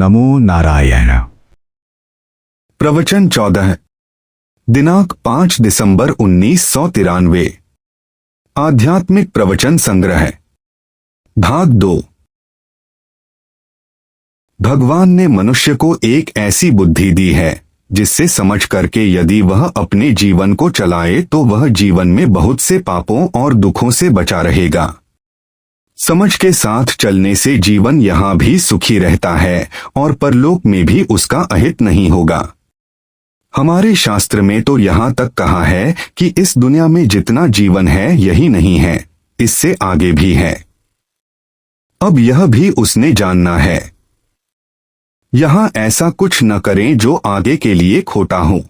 नमो नारायण। प्रवचन 14 दिनांक 5 दिसंबर 1993। आध्यात्मिक प्रवचन संग्रह भाग 2। भगवान ने मनुष्य को एक ऐसी बुद्धि दी है जिससे समझ करके यदि वह अपने जीवन को चलाए तो वह जीवन में बहुत से पापों और दुखों से बचा रहेगा। समझ के साथ चलने से जीवन यहाँ भी सुखी रहता है और परलोक में भी उसका अहित नहीं होगा। हमारे शास्त्र में तो यहाँ तक कहा है कि इस दुनिया में जितना जीवन है यही नहीं है, इससे आगे भी है। अब यह भी उसने जानना है। यहाँ ऐसा कुछ न करें जो आगे के लिए खोटा हो।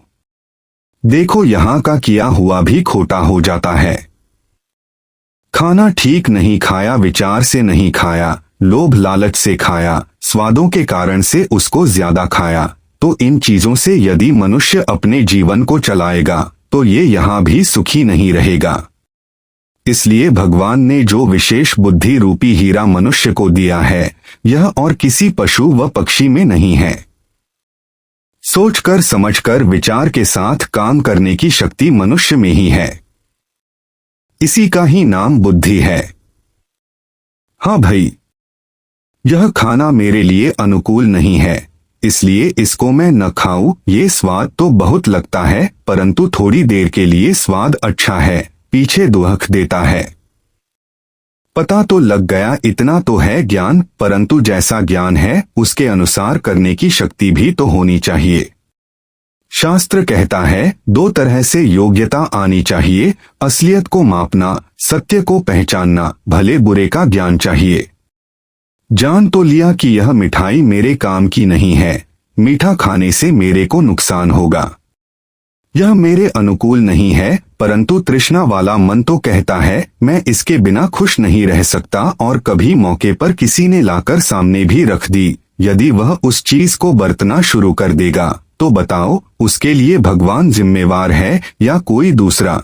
देखो यहाँ का किया हुआ भी खोटा हो जाता है। खाना ठीक नहीं खाया, विचार से नहीं खाया, लोभ लालच से खाया, स्वादों के कारण से उसको ज्यादा खाया, तो इन चीजों से यदि मनुष्य अपने जीवन को चलाएगा तो ये यहाँ भी सुखी नहीं रहेगा। इसलिए भगवान ने जो विशेष बुद्धि रूपी हीरा मनुष्य को दिया है, यह और किसी पशु व पक्षी में नहीं है। सोचकर समझकर विचार के साथ काम करने की शक्ति मनुष्य में ही है। इसी का ही नाम बुद्धि है। हाँ भाई, यह खाना मेरे लिए अनुकूल नहीं है, इसलिए इसको मैं न खाऊं। ये स्वाद तो बहुत लगता है, परंतु थोड़ी देर के लिए स्वाद अच्छा है, पीछे दुख देता है। पता तो लग गया, इतना तो है ज्ञान, परंतु जैसा ज्ञान है उसके अनुसार करने की शक्ति भी तो होनी चाहिए। शास्त्र कहता है दो तरह से योग्यता आनी चाहिए, असलियत को मापना, सत्य को पहचानना, भले बुरे का ज्ञान चाहिए। जान तो लिया कि यह मिठाई मेरे काम की नहीं है, मीठा खाने से मेरे को नुकसान होगा, यह मेरे अनुकूल नहीं है, परंतु तृष्णा वाला मन तो कहता है मैं इसके बिना खुश नहीं रह सकता, और कभी मौके पर किसी ने लाकर सामने भी रख दी, यदि वह उस चीज को बरतना शुरू कर देगा तो बताओ उसके लिए भगवान जिम्मेवार है या कोई दूसरा?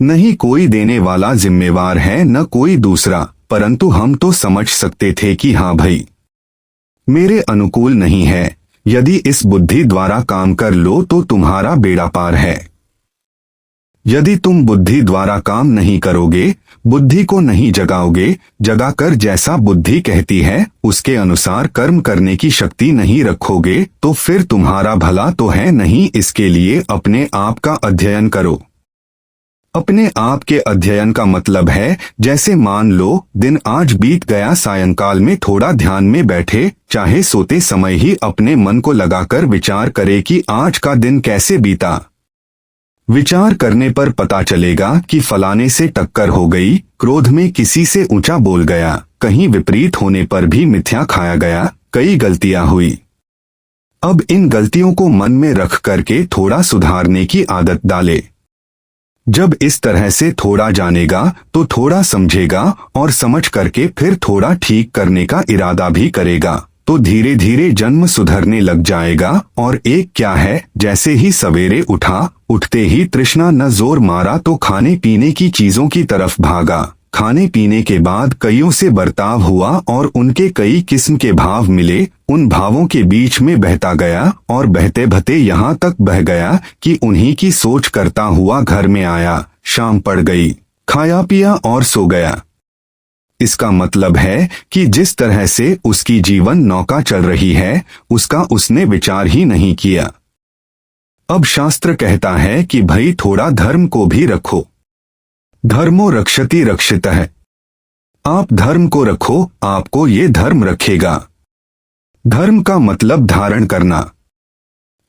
नहीं, कोई देने वाला जिम्मेवार है न कोई दूसरा, परंतु हम तो समझ सकते थे कि हाँ भाई मेरे अनुकूल नहीं है। यदि इस बुद्धि द्वारा काम कर लो तो तुम्हारा बेड़ा पार है। यदि तुम बुद्धि द्वारा काम नहीं करोगे, बुद्धि को नहीं जगाओगे, जगाकर जैसा बुद्धि कहती है उसके अनुसार कर्म करने की शक्ति नहीं रखोगे, तो फिर तुम्हारा भला तो है नहीं। इसके लिए अपने आप का अध्ययन करो। अपने आप के अध्ययन का मतलब है, जैसे मान लो दिन आज बीत गया, सायंकाल में थोड़ा ध्यान में बैठे, चाहे सोते समय ही अपने मन को लगाकर विचार करे कि आज का दिन कैसे बीता। विचार करने पर पता चलेगा कि फलाने से टक्कर हो गई, क्रोध में किसी से ऊंचा बोल गया, कहीं विपरीत होने पर भी मिथ्या खाया गया, कई गलतियां हुई। अब इन गलतियों को मन में रख करके थोड़ा सुधारने की आदत डाले। जब इस तरह से थोड़ा जानेगा तो थोड़ा समझेगा, और समझ करके फिर थोड़ा ठीक करने का इरादा भी करेगा, तो धीरे धीरे जन्म सुधरने लग जाएगा। और एक क्या है, जैसे ही सवेरे उठा, उठते ही तृष्णा न जोर मारा तो खाने पीने की चीजों की तरफ भागा। खाने पीने के बाद कईयों से बर्ताव हुआ और उनके कई किस्म के भाव मिले, उन भावों के बीच में बहता गया और बहते बहते यहाँ तक बह गया कि उन्हीं की सोच करता हुआ घर में आया, शाम पड़ गई, खाया पिया और सो गया। इसका मतलब है कि जिस तरह से उसकी जीवन नौका चल रही है उसका उसने विचार ही नहीं किया। अब शास्त्र कहता है कि भाई थोड़ा धर्म को भी रखो। धर्मो रक्षति रक्षितः। आप धर्म को रखो, आपको ये धर्म रखेगा। धर्म का मतलब धारण करना,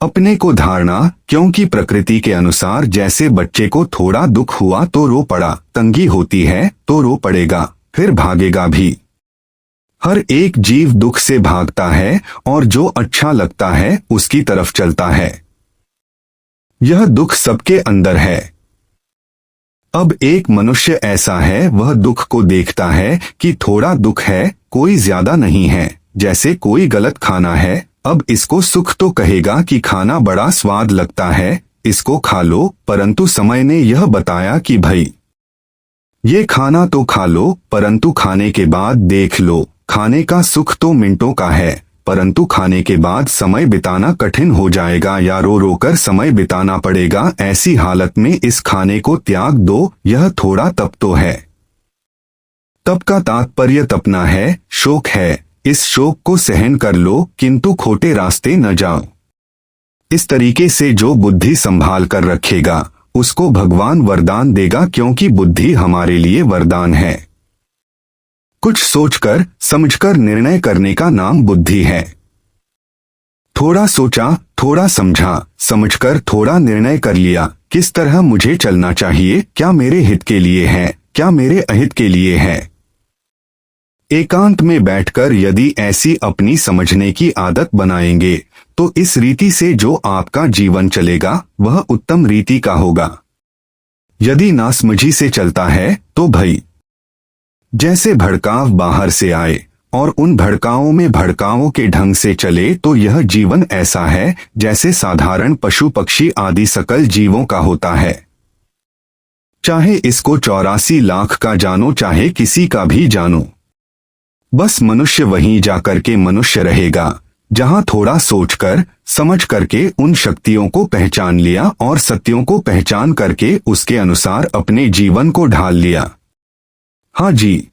अपने को धारना, क्योंकि प्रकृति के अनुसार जैसे बच्चे को थोड़ा दुख हुआ तो रो पड़ा, तंगी होती है तो रो पड़ेगा, फिर भागेगा भी। हर एक जीव दुख से भागता है और जो अच्छा लगता है उसकी तरफ चलता है। यह दुख सबके अंदर है। अब एक मनुष्य ऐसा है, वह दुख को देखता है कि थोड़ा दुख है, कोई ज्यादा नहीं है। जैसे कोई गलत खाना है, अब इसको सुख तो कहेगा कि खाना बड़ा स्वाद लगता है, इसको खा लो, परंतु समय ने यह बताया कि भाई ये खाना तो खा लो, परंतु खाने के बाद देख लो, खाने का सुख तो मिनटों का है, परंतु खाने के बाद समय बिताना कठिन हो जाएगा या रो रो कर समय बिताना पड़ेगा। ऐसी हालत में इस खाने को त्याग दो। यह थोड़ा तप तो है। तप का तात्पर्य तपना है, शोक है। इस शोक को सहन कर लो, किंतु खोटे रास्ते न जाओ। इस तरीके से जो बुद्धि संभाल कर रखेगा उसको भगवान वरदान देगा, क्योंकि बुद्धि हमारे लिए वरदान है। कुछ सोचकर समझकर निर्णय करने का नाम बुद्धि है। थोड़ा सोचा, थोड़ा समझा, समझकर थोड़ा निर्णय कर लिया। किस तरह मुझे चलना चाहिए, क्या मेरे हित के लिए है, क्या मेरे अहित के लिए है। एकांत में बैठकर यदि ऐसी अपनी समझने की आदत बनाएंगे तो इस रीति से जो आपका जीवन चलेगा वह उत्तम रीति का होगा। यदि नासमझी से चलता है तो भई जैसे भड़काव बाहर से आए और उन भड़काओं में भड़काओं के ढंग से चले तो यह जीवन ऐसा है जैसे साधारण पशु पक्षी आदि सकल जीवों का होता है। चाहे इसको 84 लाख का जानो, चाहे किसी का भी जानो, बस मनुष्य वहीं जाकर के मनुष्य रहेगा जहां थोड़ा सोचकर समझ करके उन शक्तियों को पहचान लिया और सत्यों को पहचान करके उसके अनुसार अपने जीवन को ढाल लिया। हाँ जी,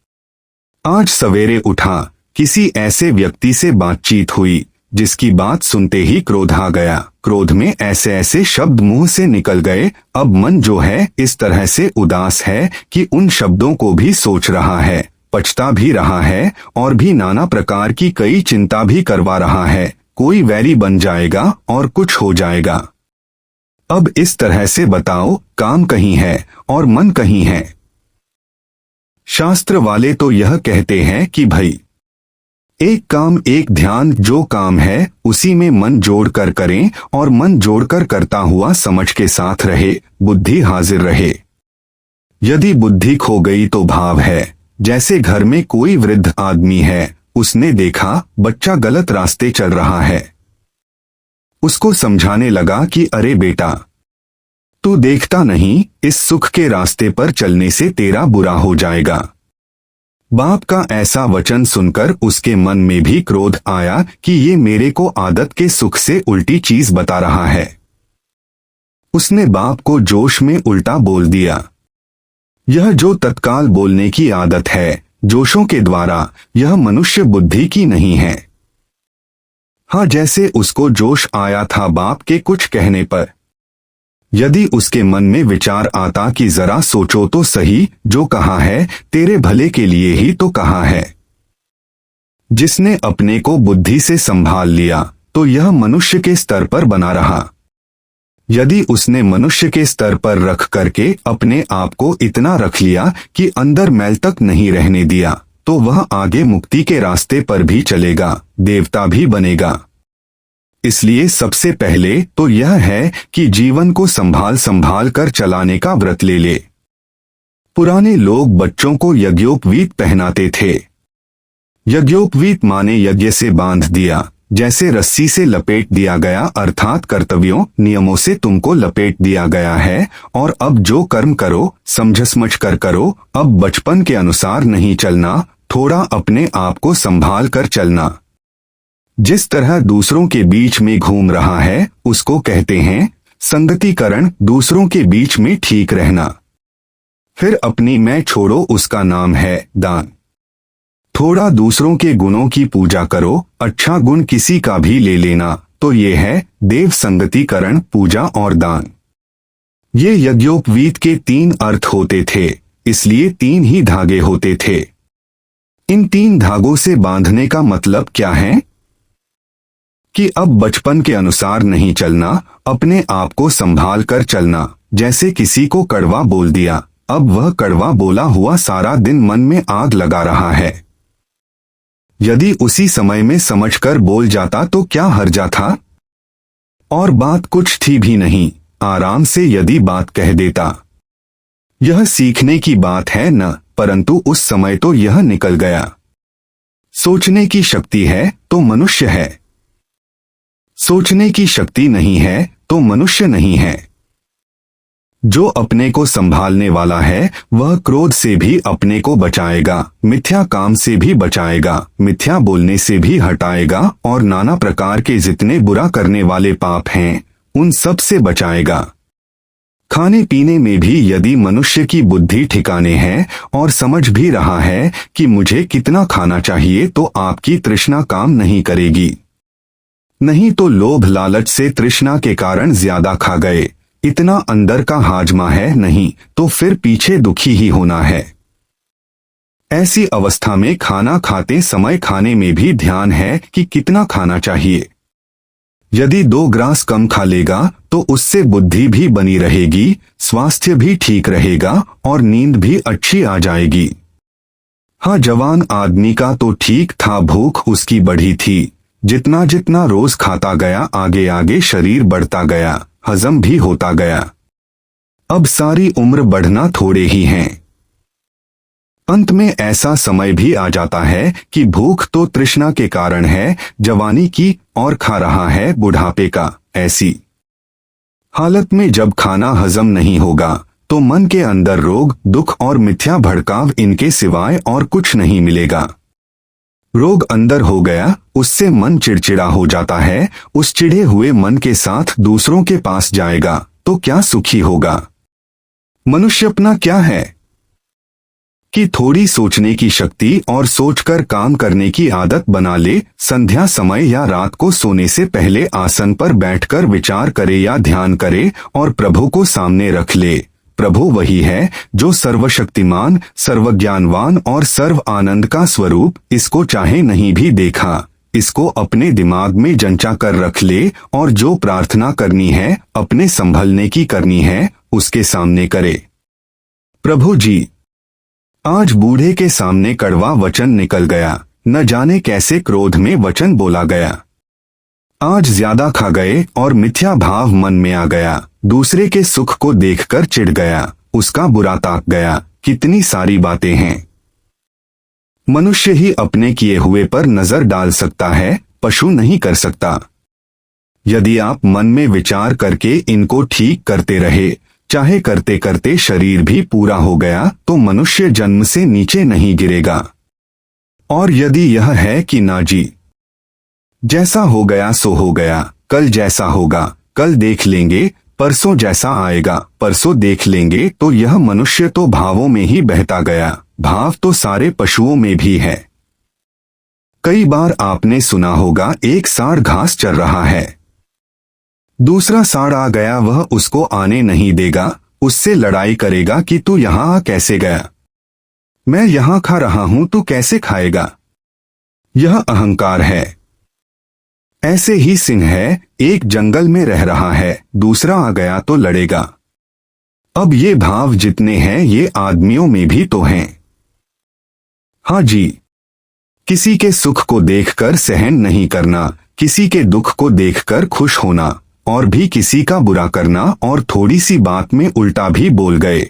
आज सवेरे उठा, किसी ऐसे व्यक्ति से बातचीत हुई जिसकी बात सुनते ही क्रोध आ गया। क्रोध में ऐसे ऐसे शब्द मुंह से निकल गए। अब मन जो है इस तरह से उदास है कि उन शब्दों को भी सोच रहा है, पछता भी रहा है और भी नाना प्रकार की कई चिंता भी करवा रहा है। कोई वैरी बन जाएगा और कुछ हो जाएगा। अब इस तरह से बताओ, काम कहीं है और मन कहीं है। शास्त्र वाले तो यह कहते हैं कि भाई एक काम एक ध्यान, जो काम है उसी में मन जोड़कर करें और मन जोड़कर करता हुआ समझ के साथ रहे, बुद्धि हाजिर रहे। यदि बुद्धि खो गई तो भाव है। जैसे घर में कोई वृद्ध आदमी है, उसने देखा बच्चा गलत रास्ते चल रहा है। उसको समझाने लगा कि अरे बेटा, तू देखता नहीं, इस सुख के रास्ते पर चलने से तेरा बुरा हो जाएगा। बाप का ऐसा वचन सुनकर उसके मन में भी क्रोध आया कि ये मेरे को आदत के सुख से उल्टी चीज बता रहा है। उसने बाप को जोश में उल्टा बोल दिया। यह जो तत्काल बोलने की आदत है जोशों के द्वारा, यह मनुष्य बुद्धि की नहीं है। हाँ, जैसे उसको जोश आया था बाप के कुछ कहने पर, यदि उसके मन में विचार आता कि जरा सोचो तो सही, जो कहा है तेरे भले के लिए ही तो कहा है। जिसने अपने को बुद्धि से संभाल लिया तो यह मनुष्य के स्तर पर बना रहा। यदि उसने मनुष्य के स्तर पर रख करके अपने आप को इतना रख लिया कि अंदर मैल तक नहीं रहने दिया, तो वह आगे मुक्ति के रास्ते पर भी चलेगा, देवता भी बनेगा। इसलिए सबसे पहले तो यह है कि जीवन को संभाल संभाल कर चलाने का व्रत ले ले। पुराने लोग बच्चों को यज्ञोपवीत पहनाते थे। यज्ञोपवीत माने यज्ञ से बांध दिया, जैसे रस्सी से लपेट दिया गया, अर्थात कर्तव्यों नियमों से तुमको लपेट दिया गया है और अब जो कर्म करो समझ समझ कर करो। अब बचपन के अनुसार नहीं चलना, थोड़ा अपने आप को संभाल कर चलना। जिस तरह दूसरों के बीच में घूम रहा है उसको कहते हैं संगतिकरण, दूसरों के बीच में ठीक रहना। फिर अपनी मैं छोड़ो, उसका नाम है दान। थोड़ा दूसरों के गुणों की पूजा करो, अच्छा गुण किसी का भी ले लेना, तो ये है देव संगतिकरण, पूजा और दान। ये यज्ञोपवीत के 3 अर्थ होते थे, इसलिए 3 ही धागे होते थे। इन 3 धागों से बांधने का मतलब क्या है कि अब बचपन के अनुसार नहीं चलना, अपने आप को संभाल कर चलना। जैसे किसी को कड़वा बोल दिया, अब वह कड़वा बोला हुआ सारा दिन मन में आग लगा रहा है। यदि उसी समय में समझकर बोल जाता तो क्या हर्जा था, और बात कुछ थी भी नहीं, आराम से यदि बात कह देता। यह सीखने की बात है न, परंतु उस समय तो यह निकल गया। सोचने की शक्ति है तो मनुष्य है, सोचने की शक्ति नहीं है तो मनुष्य नहीं है। जो अपने को संभालने वाला है वह क्रोध से भी अपने को बचाएगा, मिथ्या काम से भी बचाएगा, मिथ्या बोलने से भी हटाएगा और नाना प्रकार के जितने बुरा करने वाले पाप हैं उन सब से बचाएगा। खाने पीने में भी यदि मनुष्य की बुद्धि ठिकाने है और समझ भी रहा है कि मुझे कितना खाना चाहिए तो आपकी तृष्णा काम नहीं करेगी। नहीं तो लोभ लालच से तृष्णा के कारण ज्यादा खा गए, इतना अंदर का हाजमा है नहीं तो फिर पीछे दुखी ही होना है। ऐसी अवस्था में खाना खाते समय खाने में भी ध्यान है कि कितना खाना चाहिए। यदि 2 ग्रास कम खा लेगा तो उससे बुद्धि भी बनी रहेगी, स्वास्थ्य भी ठीक रहेगा और नींद भी अच्छी आ जाएगी। हाँ, जवान आदमी का तो ठीक था, भूख उसकी बढ़ी थी। जितना जितना रोज खाता गया आगे आगे शरीर बढ़ता गया, हजम भी होता गया। अब सारी उम्र बढ़ना थोड़े ही हैं। अंत में ऐसा समय भी आ जाता है कि भूख तो तृष्णा के कारण है जवानी की और खा रहा है बुढ़ापे का। ऐसी हालत में जब खाना हजम नहीं होगा तो मन के अंदर रोग, दुख और मिथ्या भड़काव इनके सिवाय और कुछ नहीं मिलेगा। रोग अंदर हो गया, उससे मन चिड़चिड़ा हो जाता है, उस चिढ़े हुए मन के साथ दूसरों के पास जाएगा तो क्या सुखी होगा। मनुष्य अपना क्या है कि थोड़ी सोचने की शक्ति और सोचकर काम करने की आदत बना ले। संध्या समय या रात को सोने से पहले आसन पर बैठकर विचार करे या ध्यान करे और प्रभु को सामने रख ले। प्रभु वही है जो सर्वशक्तिमान, सर्वज्ञानवान और सर्व आनंद का स्वरूप, इसको चाहे नहीं भी देखा, इसको अपने दिमाग में जंचा कर रख ले और जो प्रार्थना करनी है, अपने संभलने की करनी है, उसके सामने करे। प्रभु जी, आज बूढ़े के सामने कड़वा वचन निकल गया, न जाने कैसे क्रोध में वचन बोला गया। आज ज्यादा खा गए और मिथ्या भाव मन में आ गया, दूसरे के सुख को देखकर चिढ़ गया, उसका बुरा ताक गया। कितनी सारी बातें हैं। मनुष्य ही अपने किए हुए पर नजर डाल सकता है, पशु नहीं कर सकता। यदि आप मन में विचार करके इनको ठीक करते रहे, चाहे करते करते शरीर भी पूरा हो गया तो मनुष्य जन्म से नीचे नहीं गिरेगा। और यदि यह है कि ना जी, जैसा हो गया सो हो गया, कल जैसा होगा कल देख लेंगे, परसों जैसा आएगा परसों देख लेंगे, तो यह मनुष्य तो भावों में ही बहता गया। भाव तो सारे पशुओं में भी है। कई बार आपने सुना होगा, एक सांड घास चर रहा है, दूसरा सांड आ गया, वह उसको आने नहीं देगा, उससे लड़ाई करेगा कि तू यहां आ कैसे गया, मैं यहां खा रहा हूं तू कैसे खाएगा। यह अहंकार है। ऐसे ही सिंह है, एक जंगल में रह रहा है, दूसरा आ गया तो लड़ेगा। अब ये भाव जितने हैं ये आदमियों में भी तो हैं। हाँ जी, किसी के सुख को देखकर सहन नहीं करना, किसी के दुख को देखकर खुश होना, और भी किसी का बुरा करना और थोड़ी सी बात में उल्टा भी बोल गए।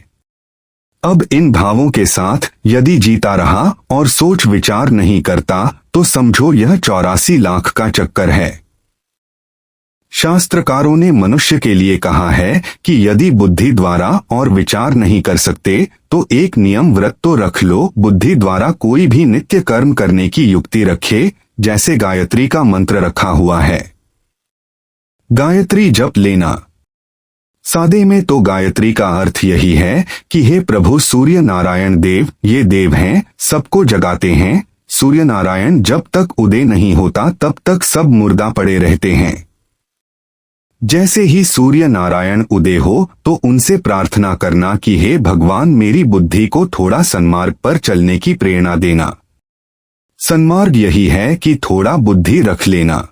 अब इन भावों के साथ यदि जीता रहा और सोच विचार नहीं करता तो समझो यह 84 लाख का चक्कर है। शास्त्रकारों ने मनुष्य के लिए कहा है कि यदि बुद्धि द्वारा और विचार नहीं कर सकते तो एक नियम व्रत तो रख लो, बुद्धि द्वारा कोई भी नित्य कर्म करने की युक्ति रखे, जैसे गायत्री का मंत्र रखा हुआ है। गायत्री जप लेना। सादे में तो गायत्री का अर्थ यही है कि हे प्रभु सूर्य नारायण देव, ये देव हैं, सबको जगाते हैं। सूर्य नारायण जब तक उदय नहीं होता तब तक सब मुर्दा पड़े रहते हैं। जैसे ही सूर्य नारायण उदय हो तो उनसे प्रार्थना करना कि हे भगवान मेरी बुद्धि को थोड़ा सन्मार्ग पर चलने की प्रेरणा देना। सन्मार्ग यही है कि थोड़ा बुद्धि रख लेना।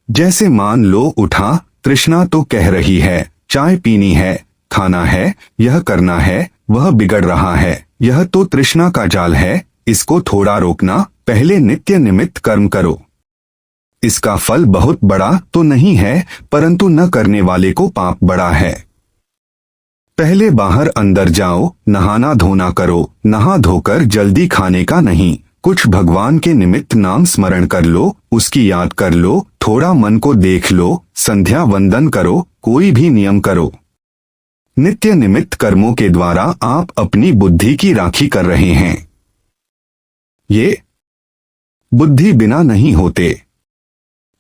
जैसे मान लो उठा, तृष्णा तो कह रही है, चाय पीनी है, खाना है, यह करना है, वह बिगड़ रहा है, यह तो तृष्णा का जाल है, इसको थोड़ा रोकना, पहले नित्य निमित्त कर्म करो। इसका फल बहुत बड़ा तो नहीं है, परंतु न करने वाले को पाप बड़ा है। पहले बाहर अंदर जाओ, नहाना धोना करो, नहा धोकर जल्दी खाने का नहीं, कुछ भगवान के निमित्त नाम स्मरण कर लो, उसकी याद कर लो, थोड़ा मन को देख लो, संध्या वंदन करो, कोई भी नियम करो। नित्य निमित्त कर्मों के द्वारा आप अपनी बुद्धि की राखी कर रहे हैं। ये बुद्धि बिना नहीं होते।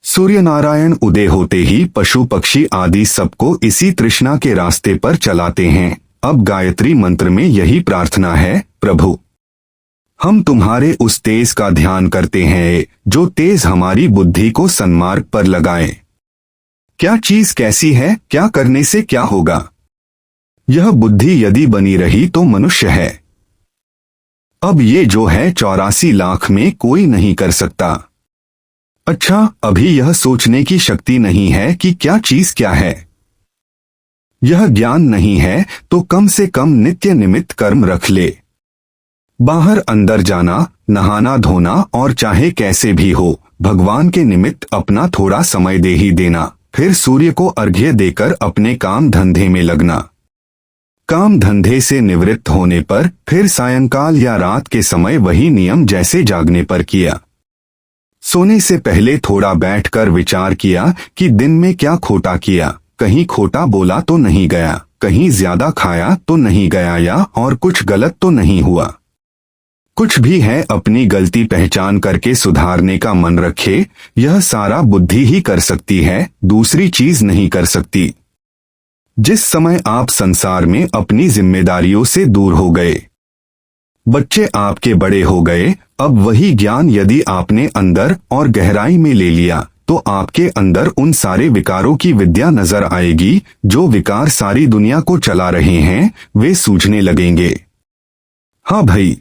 सूर्य नारायण उदय होते ही पशु पक्षी आदि सबको इसी तृष्णा के रास्ते पर चलाते हैं। अब गायत्री मंत्र में यही प्रार्थना है, प्रभु हम तुम्हारे उस तेज का ध्यान करते हैं जो तेज हमारी बुद्धि को सन्मार्ग पर लगाए। क्या चीज कैसी है, क्या करने से क्या होगा? यह बुद्धि यदि बनी रही तो मनुष्य है। अब ये जो है 84 लाख में कोई नहीं कर सकता। अच्छा, अभी यह सोचने की शक्ति नहीं है कि क्या चीज क्या है। यह ज्ञान नहीं है तो कम से कम नित्य निमित्त कर्म रख ले। बाहर अंदर जाना, नहाना धोना और चाहे कैसे भी हो, भगवान के निमित्त अपना थोड़ा समय दे ही देना। फिर सूर्य को अर्घ्य देकर अपने काम धंधे में लगना। काम धंधे से निवृत्त होने पर फिर सायंकाल या रात के समय वही नियम जैसे जागने पर किया। सोने से पहले थोड़ा बैठकर विचार किया कि दिन में क्या खोटा किया, कहीं खोटा बोला तो नहीं गया, कहीं ज्यादा खाया तो नहीं गया, या और कुछ गलत तो नहीं हुआ। कुछ भी है अपनी गलती पहचान करके सुधारने का मन रखे। यह सारा बुद्धि ही कर सकती है, दूसरी चीज नहीं कर सकती। जिस समय आप संसार में अपनी जिम्मेदारियों से दूर हो गए, बच्चे आपके बड़े हो गए, अब वही ज्ञान यदि आपने अंदर और गहराई में ले लिया तो आपके अंदर उन सारे विकारों की विद्या नजर आएगी। जो विकार सारी दुनिया को चला रहे हैं वे सूझने लगेंगे। हाँ भाई,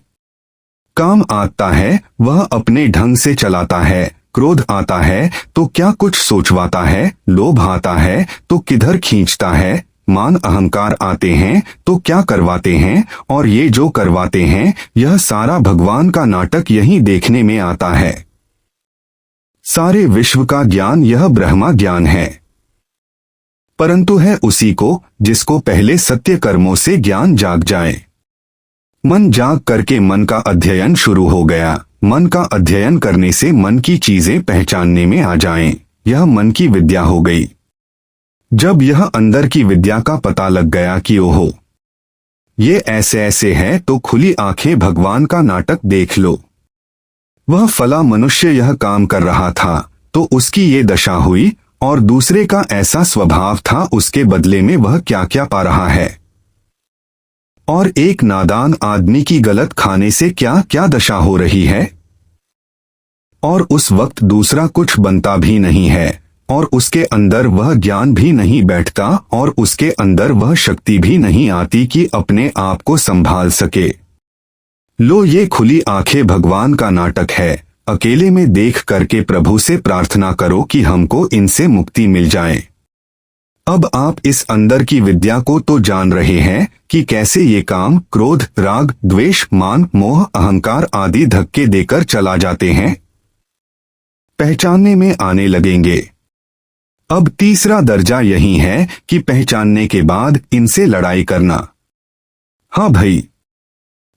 काम आता है वह अपने ढंग से चलाता है, क्रोध आता है तो क्या कुछ सोचवाता है, लोभ आता है तो किधर खींचता है, मान अहंकार आते हैं तो क्या करवाते हैं, और ये जो करवाते हैं यह सारा भगवान का नाटक यही देखने में आता है। सारे विश्व का ज्ञान यह ब्रह्मा ज्ञान है, परंतु है उसी को जिसको पहले सत्य कर्मों से ज्ञान जाग जाए। मन जाग करके मन का अध्ययन शुरू हो गया। मन का अध्ययन करने से मन की चीजें पहचानने में आ जाएं, यह मन की विद्या हो गई। जब यह अंदर की विद्या का पता लग गया कि ओहो ये ऐसे ऐसे है, तो खुली आंखें भगवान का नाटक देख लो। वह फला मनुष्य यह काम कर रहा था तो उसकी ये दशा हुई, और दूसरे का ऐसा स्वभाव था, उसके बदले में वह क्या क्या पा रहा है। और एक नादान आदमी की गलत खाने से क्या क्या दशा हो रही है। और उस वक्त दूसरा कुछ बनता भी नहीं है, और उसके अंदर वह ज्ञान भी नहीं बैठता, और उसके अंदर वह शक्ति भी नहीं आती कि अपने आप को संभाल सके। लो, ये खुली आंखें भगवान का नाटक है। अकेले में देख करके प्रभु से प्रार्थना करो कि हमको इनसे मुक्ति मिल जाए। अब आप इस अंदर की विद्या को तो जान रहे हैं कि कैसे ये काम, क्रोध, राग, द्वेष, मान, मोह, अहंकार आदि धक्के देकर चला जाते हैं। पहचानने में आने लगेंगे। अब तीसरा दर्जा यही है कि पहचानने के बाद इनसे लड़ाई करना। हाँ भाई,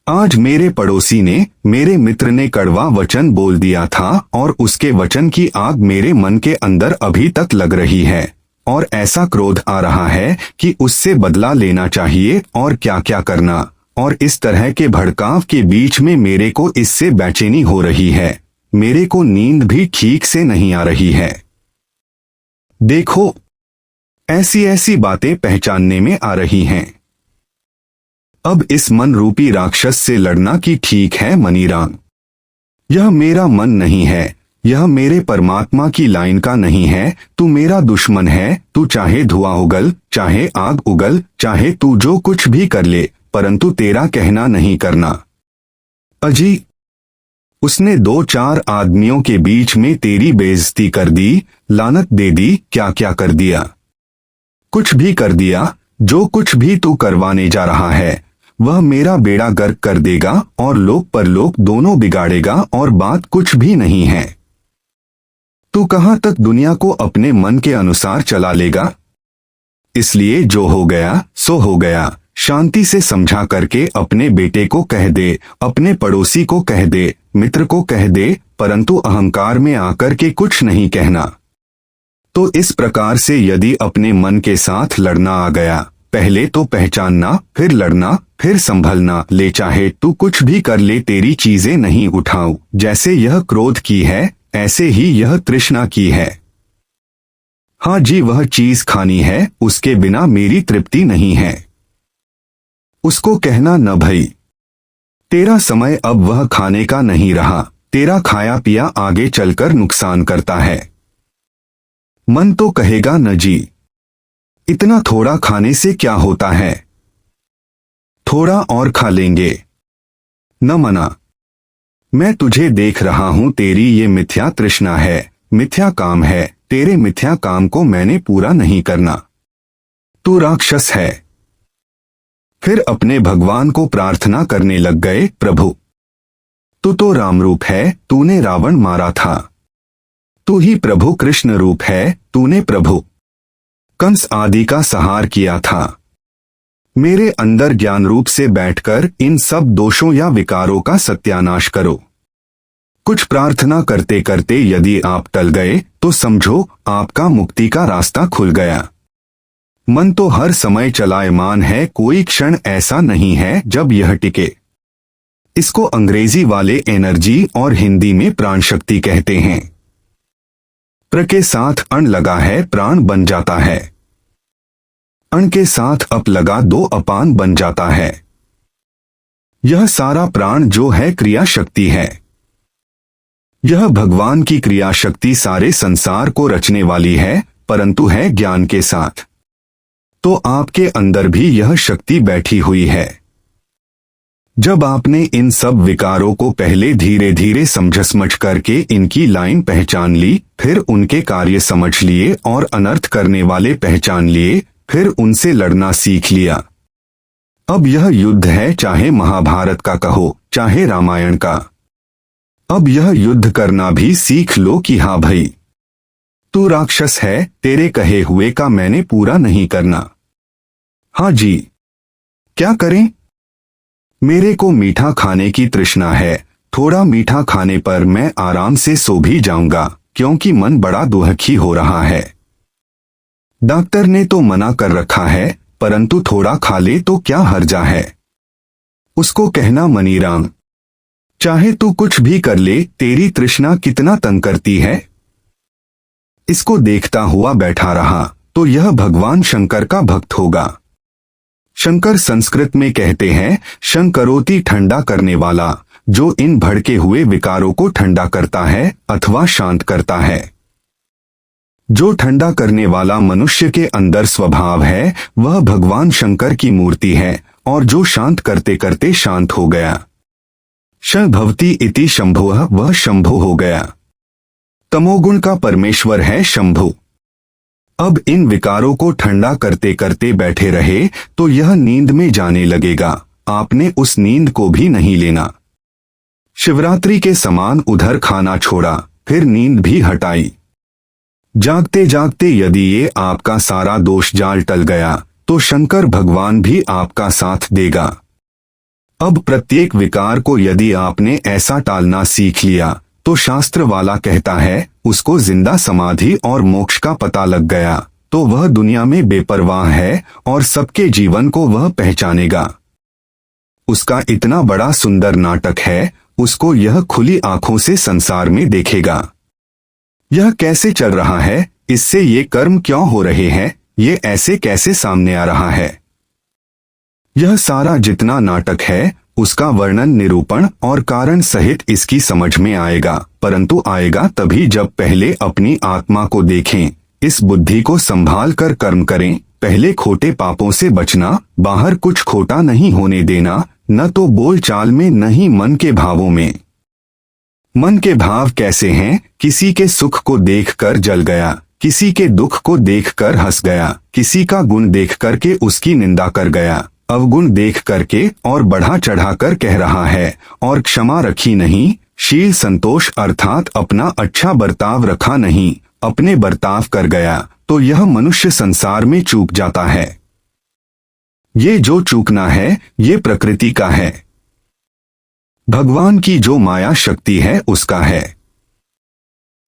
आज मेरे पड़ोसी ने, मेरे मित्र ने कड़वा वचन बोल दिया था, और उसके वचन की आग मेरे मन के अंदर अभी तक लग रही है, और ऐसा क्रोध आ रहा है कि उससे बदला लेना चाहिए और क्या क्या करना। और इस तरह के भड़काव के बीच में मेरे को इससे बेचैनी हो रही है, मेरे को नींद भी ठीक से नहीं आ रही है। देखो, ऐसी ऐसी बातें पहचानने में आ रही हैं। अब इस मन रूपी राक्षस से लड़ना कि ठीक है मनीराम, यह मेरा मन नहीं है, यह मेरे परमात्मा की लाइन का नहीं है। तू मेरा दुश्मन है, तू चाहे धुआं उगल, चाहे आग उगल, चाहे तू जो कुछ भी कर ले, परंतु तेरा कहना नहीं करना। अजी, उसने 2-4 आदमियों के बीच में तेरी बेइज्जती कर दी, लानत दे दी, क्या क्या कर दिया, कुछ भी कर दिया। जो कुछ भी तू करवाने जा रहा है वह मेरा बेड़ा गर्क कर देगा, और लोक परलोक दोनों बिगाड़ेगा, और बात कुछ भी नहीं है। तू कहां तक दुनिया को अपने मन के अनुसार चला लेगा। इसलिए जो हो गया सो हो गया। शांति से समझा करके अपने बेटे को कह दे, अपने पड़ोसी को कह दे, मित्र को कह दे, परंतु अहंकार में आकर के कुछ नहीं कहना। तो इस प्रकार से यदि अपने मन के साथ लड़ना आ गया, पहले तो पहचानना, फिर लड़ना, फिर संभलना। ले चाहे तू कुछ भी कर ले, तेरी चीजें नहीं उठाऊं। जैसे यह क्रोध की है, ऐसे ही यह तृष्णा की है। हाँ जी, वह चीज खानी है, उसके बिना मेरी तृप्ति नहीं है। उसको कहना न भई, तेरा समय अब वह खाने का नहीं रहा। तेरा खाया पिया आगे चलकर नुकसान करता है। मन तो कहेगा न जी, इतना थोड़ा खाने से क्या होता है, थोड़ा और खा लेंगे। न मना, मैं तुझे देख रहा हूं, तेरी ये मिथ्या तृष्णा है, मिथ्या काम है। तेरे मिथ्या काम को मैंने पूरा नहीं करना। तू राक्षस है। फिर अपने भगवान को प्रार्थना करने लग गए, प्रभु तू तो राम रूप है, तूने रावण मारा था। तू ही प्रभु कृष्ण रूप है, तूने प्रभु कंस आदि का संहार किया था। मेरे अंदर ज्ञान रूप से बैठकर इन सब दोषों या विकारों का सत्यानाश करो। कुछ प्रार्थना करते करते यदि आप टल गए तो समझो आपका मुक्ति का रास्ता खुल गया। मन तो हर समय चलायमान है, कोई क्षण ऐसा नहीं है जब यह टिके। इसको अंग्रेजी वाले एनर्जी और हिंदी में प्राण शक्ति कहते हैं। प्र के साथ अण लगा है, प्राण बन जाता है। अण के साथ अप लगा, दो अपान बन जाता है। यह सारा प्राण जो है क्रिया शक्ति है। यह भगवान की क्रिया शक्ति सारे संसार को रचने वाली है, परंतु है ज्ञान के साथ। तो आपके अंदर भी यह शक्ति बैठी हुई है। जब आपने इन सब विकारों को पहले धीरे धीरे समझ करके इनकी लाइन पहचान ली, फिर उनके कार्य समझ लिए और अनर्थ करने वाले पहचान लिए, फिर उनसे लड़ना सीख लिया। अब यह युद्ध है, चाहे महाभारत का कहो, चाहे रामायण का। अब यह युद्ध करना भी सीख लो कि हाँ भाई, तू राक्षस है, तेरे कहे हुए का मैंने पूरा नहीं करना। हाँ जी, क्या करें? मेरे को मीठा खाने की तृष्णा है, थोड़ा मीठा खाने पर मैं आराम से सो भी जाऊंगा, क्योंकि मन बड़ा दुखी हो रहा है। डॉक्टर ने तो मना कर रखा है, परंतु थोड़ा खा ले तो क्या हर्जा है। उसको कहना, मनीराम चाहे तू कुछ भी कर ले, तेरी तृष्णा कितना तंग करती है। इसको देखता हुआ बैठा रहा तो यह भगवान शंकर का भक्त होगा। शंकर संस्कृत में कहते हैं शंकरोति, ठंडा करने वाला, जो इन भड़के हुए विकारों को ठंडा करता है अथवा शांत करता है। जो ठंडा करने वाला मनुष्य के अंदर स्वभाव है वह भगवान शंकर की मूर्ति है, और जो शांत करते करते शांत हो गया। श भवति इति शंभुः, वह शंभु हो गया। तमोगुण का परमेश्वर है शंभु। अब इन विकारों को ठंडा करते करते बैठे रहे तो यह नींद में जाने लगेगा। आपने उस नींद को भी नहीं लेना। शिवरात्रि के समान उधर खाना छोड़ा, फिर नींद भी हटाई। जागते जागते यदि ये आपका सारा दोष जाल टल गया तो शंकर भगवान भी आपका साथ देगा। अब प्रत्येक विकार को यदि आपने ऐसा टालना सीख लिया तो शास्त्र वाला कहता है उसको जिंदा समाधि और मोक्ष का पता लग गया, तो वह दुनिया में बेपरवाह है और सबके जीवन को वह पहचानेगा। उसका इतना बड़ा सुंदर नाटक है, उसको यह खुली आंखों से संसार में देखेगा। यह कैसे चल रहा है, इससे ये कर्म क्यों हो रहे हैं, ये ऐसे कैसे सामने आ रहा है। यह सारा जितना नाटक है उसका वर्णन, निरूपण और कारण सहित इसकी समझ में आएगा, परंतु आएगा तभी जब पहले अपनी आत्मा को देखें, इस बुद्धि को संभाल कर कर्म करें। पहले खोटे पापों से बचना, बाहर कुछ खोटा नहीं होने देना, न तो बोल चाल में न ही मन के भावों में। मन के भाव कैसे हैं? किसी के सुख को देखकर जल गया, किसी के दुख को देखकर हंस गया, किसी का गुण देख करके उसकी निंदा कर गया, अवगुण देख करके और बढ़ा चढ़ाकर कह रहा है, और क्षमा रखी नहीं, शील संतोष अर्थात अपना अच्छा बर्ताव रखा नहीं, अपने बर्ताव कर गया, तो यह मनुष्य संसार में चूक जाता है। ये जो चूकना है ये प्रकृति का है, भगवान की जो माया शक्ति है उसका है।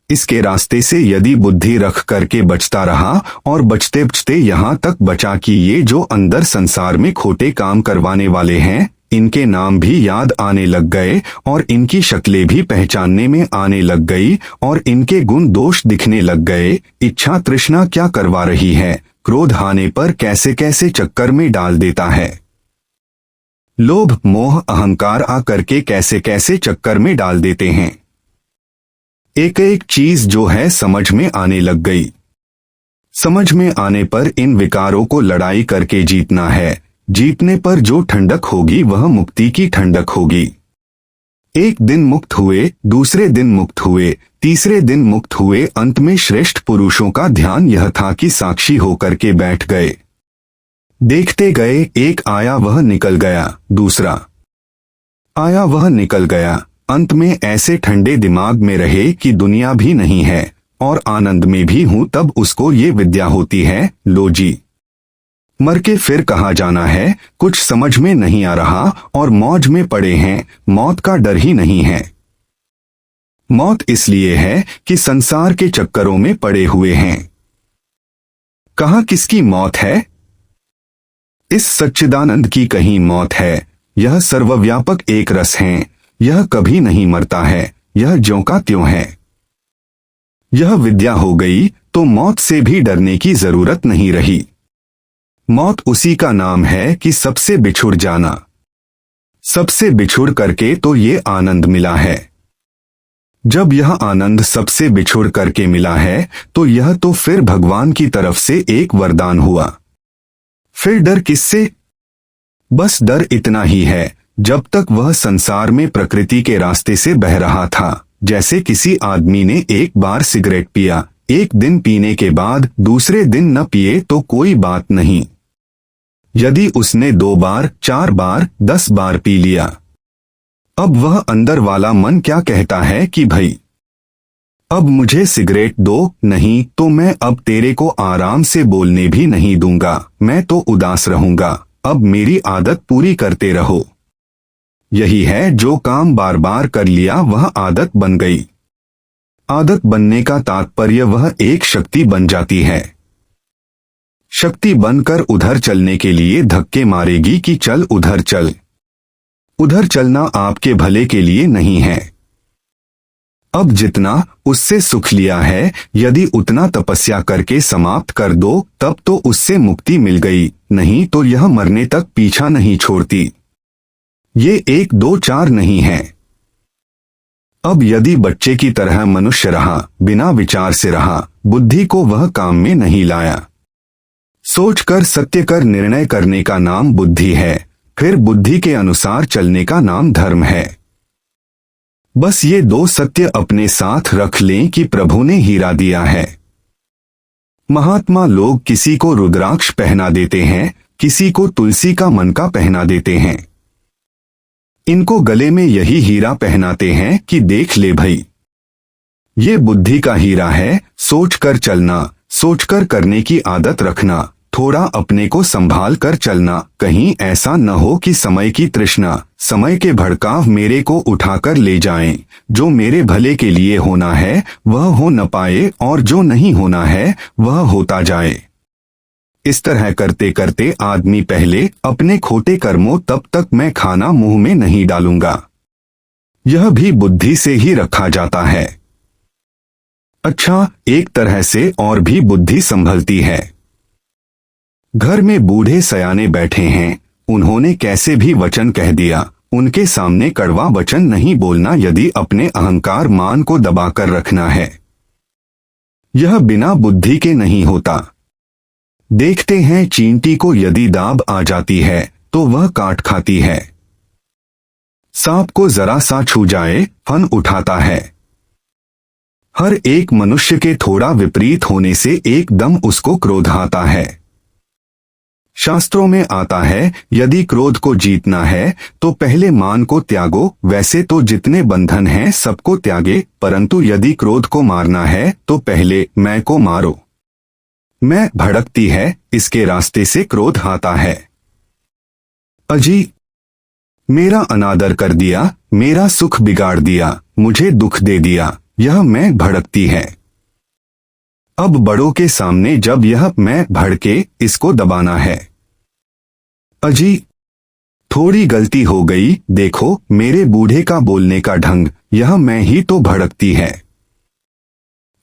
इसके रास्ते से यदि बुद्धि रख करके बचता रहा और बचते बचते यहाँ तक बचा कि ये जो अंदर संसार में खोटे काम करवाने वाले हैं, इनके नाम भी याद आने लग गए और इनकी शक्लें भी पहचानने में आने लग गई और इनके गुण दोष दिखने लग गए। इच्छा तृष्णा क्या करवा रही है, क्रोध आने पर कैसे कैसे चक्कर में डाल देता है, लोभ मोह अहंकार आकर के कैसे कैसे चक्कर में डाल देते हैं। एक एक चीज जो है समझ में आने लग गई। समझ में आने पर इन विकारों को लड़ाई करके जीतना है। जीतने पर जो ठंडक होगी वह मुक्ति की ठंडक होगी। एक दिन मुक्त हुए, दूसरे दिन मुक्त हुए, तीसरे दिन मुक्त हुए, अंत में श्रेष्ठ पुरुषों का ध्यान यह था कि साक्षी होकर के बैठ गए। देखते गए, एक आया वह निकल गया, दूसरा आया वह निकल गया। अंत में ऐसे ठंडे दिमाग में रहे कि दुनिया भी नहीं है और आनंद में भी हूं, तब उसको ये विद्या होती है, लो जी मर के फिर कहाँ जाना है, कुछ समझ में नहीं आ रहा और मौज में पड़े हैं, मौत का डर ही नहीं है। मौत इसलिए है कि संसार के चक्करों में पड़े हुए हैं। कहाँ किसकी मौत है? इस सच्चिदानंद की कहीं मौत है। यह सर्वव्यापक एक रस है, यह कभी नहीं मरता है, यह ज्यों का त्यों है। यह विद्या हो गई तो मौत से भी डरने की जरूरत नहीं रही। मौत उसी का नाम है कि सबसे बिछुड़ जाना। सबसे बिछुड़ करके तो ये आनंद मिला है। जब यह आनंद सबसे बिछुड़ करके मिला है तो यह तो फिर भगवान की तरफ से एक वरदान हुआ। फिर डर किससे? बस डर इतना ही है, जब तक वह संसार में प्रकृति के रास्ते से बह रहा था। जैसे किसी आदमी ने एक बार सिगरेट पिया, एक दिन पीने के बाद दूसरे दिन न पिए तो कोई बात नहीं। यदि उसने 2 बार, 4 बार, 10 बार पी लिया, अब वह अंदर वाला मन क्या कहता है कि भाई अब मुझे सिगरेट दो, नहीं तो मैं अब तेरे को आराम से बोलने भी नहीं दूंगा, मैं तो उदास रहूंगा, अब मेरी आदत पूरी करते रहो। यही है, जो काम बार बार कर लिया वह आदत बन गई। आदत बनने का तात्पर्य वह एक शक्ति बन जाती है। शक्ति बनकर उधर चलने के लिए धक्के मारेगी कि चल उधर चल। उधर चलना आपके भले के लिए नहीं है। अब जितना उससे सुख लिया है, यदि उतना तपस्या करके समाप्त कर दो तब तो उससे मुक्ति मिल गई, नहीं तो यह मरने तक पीछा नहीं छोड़ती। ये 1 2 4 नहीं है। अब यदि बच्चे की तरह मनुष्य रहा, बिना विचार से रहा, बुद्धि को वह काम में नहीं लाया, सोचकर सत्य कर निर्णय करने का नाम बुद्धि है, फिर बुद्धि के अनुसार चलने का नाम धर्म है। बस ये 2 सत्य अपने साथ रख लें कि प्रभु ने हीरा दिया है। महात्मा लोग किसी को रुद्राक्ष पहना देते हैं, किसी को तुलसी का मनका पहना देते हैं। इनको गले में यही हीरा पहनाते हैं कि देख ले भई, ये बुद्धि का हीरा है। सोचकर चलना, सोचकर करने की आदत रखना, थोड़ा अपने को संभाल कर चलना। कहीं ऐसा न हो कि समय की तृष्णा, समय के भड़काव मेरे को उठाकर ले जाएं। जो मेरे भले के लिए होना है वह हो न पाए और जो नहीं होना है वह होता जाए। इस तरह करते करते आदमी पहले अपने खोटे कर्मों, तब तक मैं खाना मुंह में नहीं डालूंगा, यह भी बुद्धि से ही रखा जाता है। अच्छा, एक तरह से और भी बुद्धि संभलती है। घर में बूढ़े सयाने बैठे हैं, उन्होंने कैसे भी वचन कह दिया, उनके सामने कड़वा वचन नहीं बोलना यदि अपने अहंकार मान को दबाकर रखना है। यह बिना बुद्धि के नहीं होता। देखते हैं चींटी को यदि दाब आ जाती है तो वह काट खाती है। सांप को जरा सा छू जाए फन उठाता है। हर एक मनुष्य के थोड़ा विपरीत होने से एकदम उसको क्रोध आता है। शास्त्रों में आता है, यदि क्रोध को जीतना है तो पहले मान को त्यागो। वैसे तो जितने बंधन हैं सबको त्यागे, परंतु यदि क्रोध को मारना है तो पहले मैं को मारो। मैं भड़कती है, इसके रास्ते से क्रोध आता है। अजी, मेरा अनादर कर दिया, मेरा सुख बिगाड़ दिया, मुझे दुख दे दिया, यह मैं भड़कती है। अब बड़ों के सामने जब यह मैं भड़के, इसको दबाना है। अजी, थोड़ी गलती हो गई, देखो मेरे बूढ़े का बोलने का ढंग, यह मैं ही तो भड़कती है।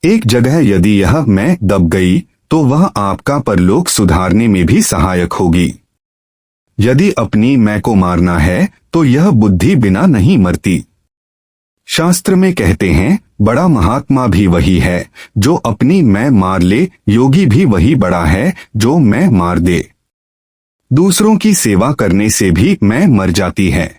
एक जगह यदि यह मैं दब गई तो वह आपका परलोक सुधारने में भी सहायक होगी। यदि अपनी मैं को मारना है तो यह बुद्धि बिना नहीं मरती। शास्त्र में कहते हैं, बड़ा महात्मा भी वही है जो अपनी मैं मार ले, योगी भी वही बड़ा है जो मैं मार दे। दूसरों की सेवा करने से भी मैं मर जाती है।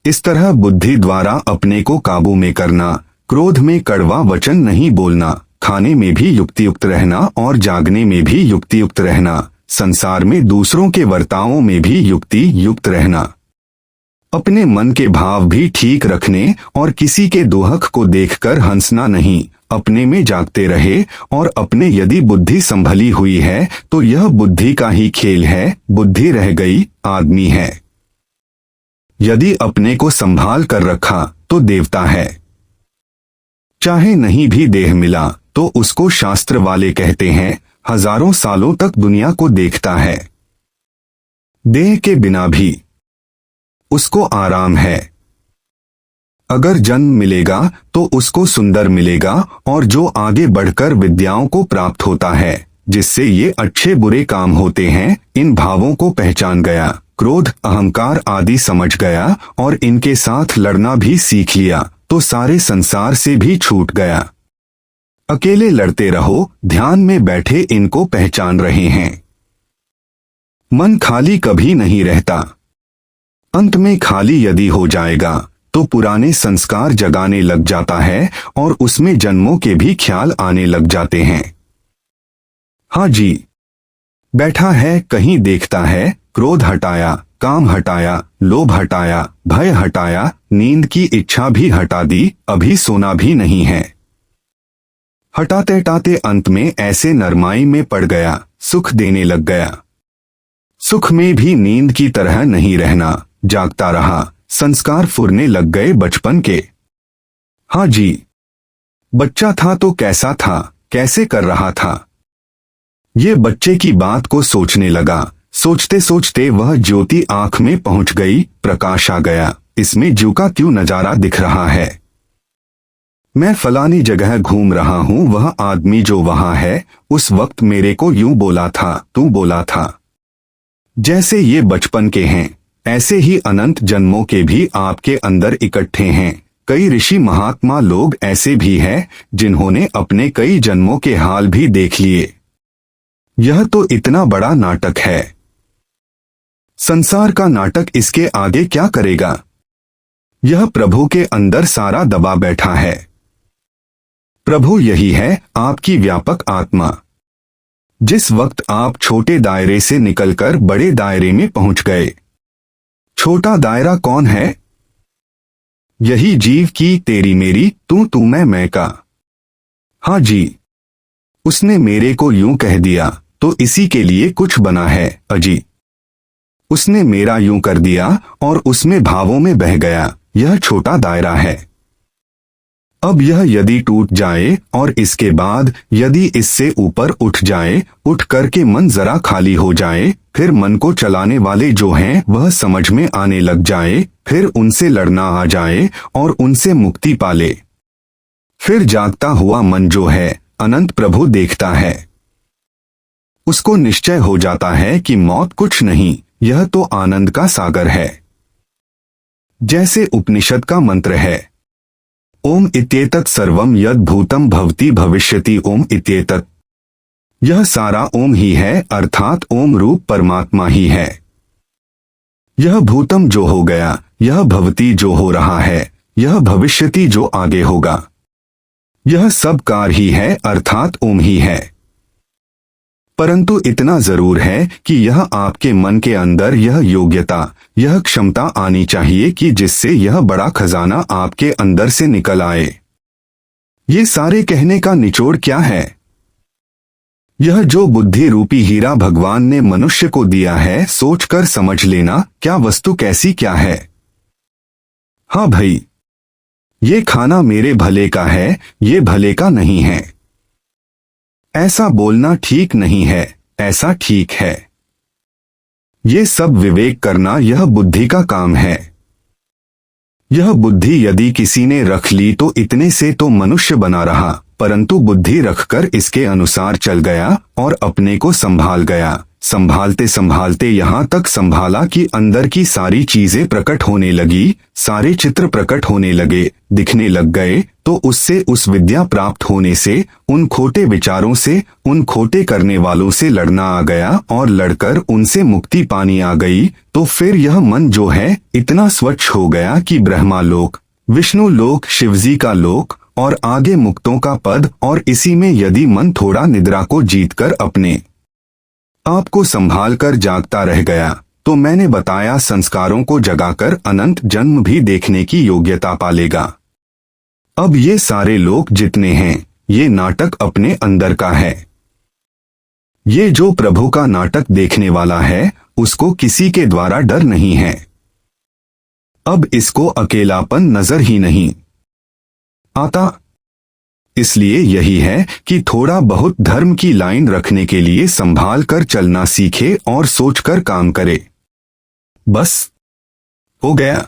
इस तरह बुद्धि द्वारा अपने को काबू में करना, क्रोध में कड़वा वचन नहीं बोलना, खाने में भी युक्तियुक्त रहना और जागने में भी युक्तियुक्त रहना, संसार में दूसरों के वर्तावों में भी युक्ति युक्त रहना, अपने मन के भाव भी ठीक रखने और किसी के दुहक को देखकर हंसना नहीं, अपने में जागते रहे और अपने यदि बुद्धि संभली हुई है तो यह बुद्धि का ही खेल है, बुद्धि रह गई आदमी है। यदि अपने को संभाल कर रखा तो देवता है। चाहे नहीं भी देह मिला तो उसको शास्त्र वाले कहते हैं हजारों सालों तक दुनिया को देखता है। देह के बिना भी उसको आराम है। अगर जन्म मिलेगा तो उसको सुंदर मिलेगा और जो आगे बढ़कर विद्याओं को प्राप्त होता है जिससे ये अच्छे बुरे काम होते हैं, इन भावों को पहचान गया, क्रोध अहंकार आदि समझ गया और इनके साथ लड़ना भी सीख लिया तो सारे संसार से भी छूट गया। अकेले लड़ते रहो, ध्यान में बैठे इनको पहचान रहे हैं। मन खाली कभी नहीं रहता। अंत में खाली यदि हो जाएगा तो पुराने संस्कार जगाने लग जाता है और उसमें जन्मों के भी ख्याल आने लग जाते हैं। हाँ जी, बैठा है कहीं देखता है, क्रोध हटाया, काम हटाया, लोभ हटाया, भय हटाया, नींद की इच्छा भी हटा दी, अभी सोना भी नहीं है। हटाते हटाते अंत में ऐसे नरमाई में पड़ गया, सुख देने लग गया। सुख में भी नींद की तरह नहीं रहना, जागता रहा, संस्कार फुरने लग गए बचपन के। हाँ जी, बच्चा था तो कैसा था, कैसे कर रहा था। ये बच्चे की बात को सोचने लगा, सोचते सोचते वह ज्योति आंख में पहुंच गई, प्रकाश आ गया, इसमें जू का क्यों नजारा दिख रहा है। मैं फलानी जगह घूम रहा हूं, वह आदमी जो वहां है उस वक्त मेरे को यूं बोला था, तू बोला था। जैसे ये बचपन के हैं ऐसे ही अनंत जन्मों के भी आपके अंदर इकट्ठे हैं। कई ऋषि महात्मा लोग ऐसे भी हैं जिन्होंने अपने कई जन्मों के हाल भी देख लिए। यह तो इतना बड़ा नाटक है। संसार का नाटक इसके आगे क्या करेगा। यह प्रभु के अंदर सारा दबा बैठा है। प्रभु यही है, आपकी व्यापक आत्मा। जिस वक्त आप छोटे दायरे से निकलकर बड़े दायरे में पहुंच गए। छोटा दायरा कौन है? यही जीव की तेरी मेरी, तू मैं का। हाँ जी, उसने मेरे को यूं कह दिया तो इसी के लिए कुछ बना है। अजी, उसने मेरा यूं कर दिया और उसमें भावों में बह गया, यह छोटा दायरा है। अब यह यदि टूट जाए और इसके बाद यदि इससे ऊपर उठ जाए, उठ करके मन जरा खाली हो जाए, फिर मन को चलाने वाले जो हैं वह समझ में आने लग जाए, फिर उनसे लड़ना आ जाए और उनसे मुक्ति पाले, फिर जागता हुआ मन जो है अनंत प्रभु देखता है। उसको निश्चय हो जाता है कि मौत कुछ नहीं, यह तो आनंद का सागर है। जैसे उपनिषद का मंत्र है, ओम इत्येतत् सर्वम यद् भूतम भवति भविष्यति ओम इत्येतत्। यह सारा ओम ही है, अर्थात ओम रूप परमात्मा ही है। यह भूतम जो हो गया, यह भवति जो हो रहा है, यह भविष्यति जो आगे होगा, यह सब कार ही है, अर्थात ओम ही है। परंतु इतना जरूर है कि यह आपके मन के अंदर यह योग्यता, यह क्षमता आनी चाहिए कि जिससे यह बड़ा खजाना आपके अंदर से निकल आए। ये सारे कहने का निचोड़ क्या है? यह जो बुद्धि रूपी हीरा भगवान ने मनुष्य को दिया है, सोचकर समझ लेना क्या वस्तु कैसी क्या है। हाँ भाई, ये खाना मेरे भले का है, ये भले का नहीं है। ऐसा बोलना ठीक नहीं है, ऐसा ठीक है। ये सब विवेक करना यह बुद्धि का काम है। यह बुद्धि यदि किसी ने रख ली तो इतने से तो मनुष्य बना रहा, परंतु बुद्धि रखकर इसके अनुसार चल गया और अपने को संभाल गया। संभालते संभालते यहाँ तक संभाला कि अंदर की सारी चीजें प्रकट होने लगी, सारे चित्र प्रकट होने लगे, दिखने लग गए। तो उससे उस विद्या प्राप्त होने से, उन खोटे विचारों से, उन खोटे करने वालों से लड़ना आ गया और लड़कर उनसे मुक्ति पानी आ गई। तो फिर यह मन जो है इतना स्वच्छ हो गया कि ब्रह्मा लोक, विष्णु लोक, शिवजी का लोक और आगे मुक्तों का पद। और इसी में यदि मन थोड़ा निद्रा को जीतकर अपने आपको संभाल कर जागता रह गया तो मैंने बताया संस्कारों को जगाकर अनंत जन्म भी देखने की योग्यता पालेगा। अब ये सारे लोग जितने हैं, ये नाटक अपने अंदर का है। ये जो प्रभु का नाटक देखने वाला है उसको किसी के द्वारा डर नहीं है। अब इसको अकेलापन नजर ही नहीं आता। इसलिए यही है कि थोड़ा बहुत धर्म की लाइन रखने के लिए संभाल कर चलना सीखे और सोचकर काम करे। बस हो गया।